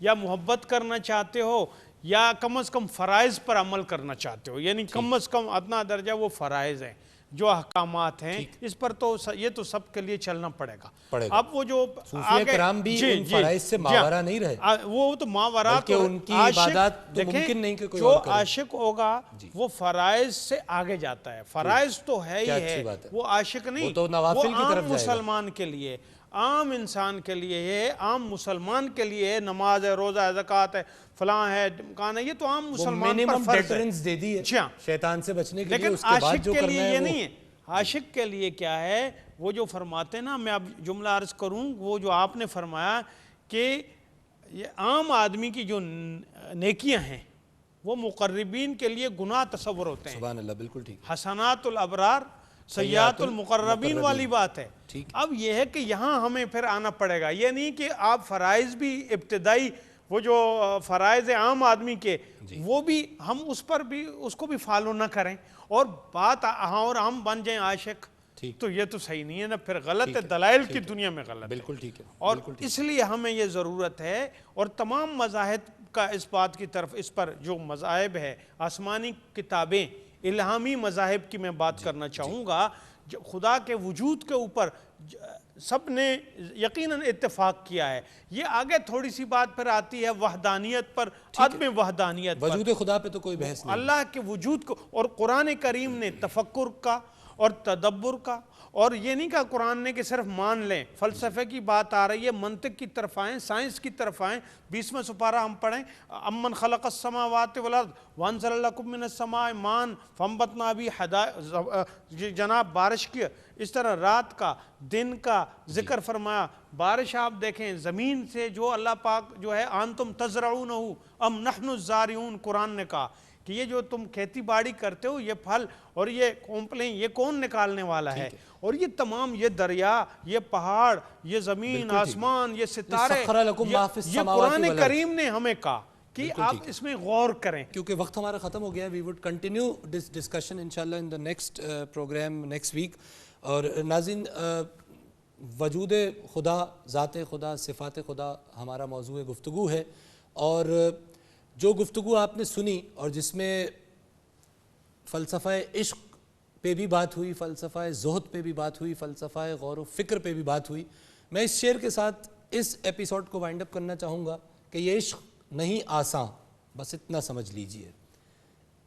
یا محبت کرنا چاہتے ہو یا کم از کم فرائض پر عمل کرنا چاہتے ہو، یعنی کم از کم ادنا درجہ وہ فرائض ہیں جو احکامات ہیں، اس پر تو یہ تو سب کے لیے چلنا پڑے گا. اب وہ جو صوفیہ کرام بھی ان فرائض سے ماورا نہیں رہے، وہ تو ماورا، بلکہ ان کی عبادات تو ممکن نہیں کہ کوئی جو اور کرے. عاشق ہوگا وہ فرائض سے آگے جاتا ہے، فرائض تو ہے ہی ہے، وہ عاشق نہیں، وہ تو نوافل کی طرف عام جائے گا. مسلمان کے لیے، عام انسان کے لیے ہے، عام مسلمان کے لیے ہے، نماز ہے، روزہ ہے، زکوٰۃ ہے، فلاں ہے، ڈمکان ہے، یہ تو عام مسلمان پر منیمم فرض ہے. ڈیٹرنس دے دی ہے شیطان سے بچنے کے لیے، لیکن اس کے بعد عاشق جو کے کرنا لیے ہے یہ وہ نہیں ہے. عاشق کے لیے کیا ہے، وہ جو فرماتے ہیں نا، میں اب جملہ عرض کروں، وہ جو آپ نے فرمایا کہ یہ عام آدمی کی جو نیکیاں ہیں وہ مقربین کے لیے گناہ تصور ہوتے ہیں. سبحان اللہ، بالکل ٹھیک. حسنات الابرار سیئات المقربین والی بات ہے. اب یہ ہے کہ یہاں ہمیں پھر آنا پڑے گا، یہ نہیں کہ آپ فرائض بھی ابتدائی وہ جو فرائض عام آدمی کے وہ بھی ہم اس پر بھی اس کو بھی فالو نہ کریں اور بات اور ہم بن جائیں عاشق، تو یہ تو صحیح نہیں ہے نا، پھر غلط ہے، دلائل کی دنیا میں غلط ہے. بالکل ٹھیک ہے. اور اس لیے ہمیں یہ ضرورت ہے، اور تمام مذاہب کا اس بات کی طرف، اس پر جو مذاہب ہے، آسمانی کتابیں، الہامی مذاہب کی میں بات کرنا چاہوں گا، خدا کے وجود کے اوپر سب نے یقیناً اتفاق کیا ہے. یہ آگے تھوڑی سی بات پھر آتی ہے وحدانیت پر، عدم وحدانیت پر. وجود خدا پہ تو کوئی بحث نہیں. اللہ کے وجود کو، اور قرآن کریم نے تفکر کا اور تدبر کا، اور یہ نہیں کہا قرآن نے کہ صرف مان لیں، فلسفے کی بات آ رہی ہے، منطق کی طرف آئیں، سائنس کی طرف آئیں. 20واں سپارہ ہم پڑھیں، امن خلق السماوات والارض وانزل لکم من السماء ماء فانبتنا به حدائق، جناب بارش کی اس طرح رات کا دن کا ذکر فرمایا. بارش آپ دیکھیں زمین سے جو اللہ پاک جو ہے انتم تزرعونہ ام نحن الزارعون، قرآن نے کہا کہ یہ جو تم کھیتی باڑی کرتے ہو، یہ پھل اور یہ کونپلیں، یہ کون نکالنے والا ہے؟ اور یہ تمام، یہ دریا، یہ پہاڑ، یہ زمین آسمان، یہ ستارے، یہ قرآن کریم نے ہمیں کہا کہ آپ اس میں غور کریں. کیونکہ وقت ہمارا ختم ہو گیا ہے. We would continue this discussion انشاءاللہ in the next program next week. اور ناظرین، وجود خدا، ذات خدا، صفات خدا ہمارا موضوع گفتگو ہے، اور جو گفتگو آپ نے سنی اور جس میں فلسفہ عشق پہ بھی بات ہوئی، فلسفہ زہد پہ بھی بات ہوئی، فلسفہ غور و فکر پہ بھی بات ہوئی، میں اس شعر کے ساتھ اس ایپیسوڈ کو وائنڈ اپ کرنا چاہوں گا کہ یہ عشق نہیں آساں، بس اتنا سمجھ لیجئے،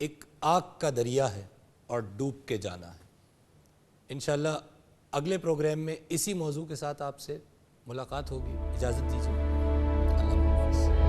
ایک آگ کا دریا ہے اور ڈوب کے جانا ہے. انشاءاللہ اگلے پروگرام میں اسی موضوع کے ساتھ آپ سے ملاقات ہوگی. اجازت دیجیے. اللہ حافظ.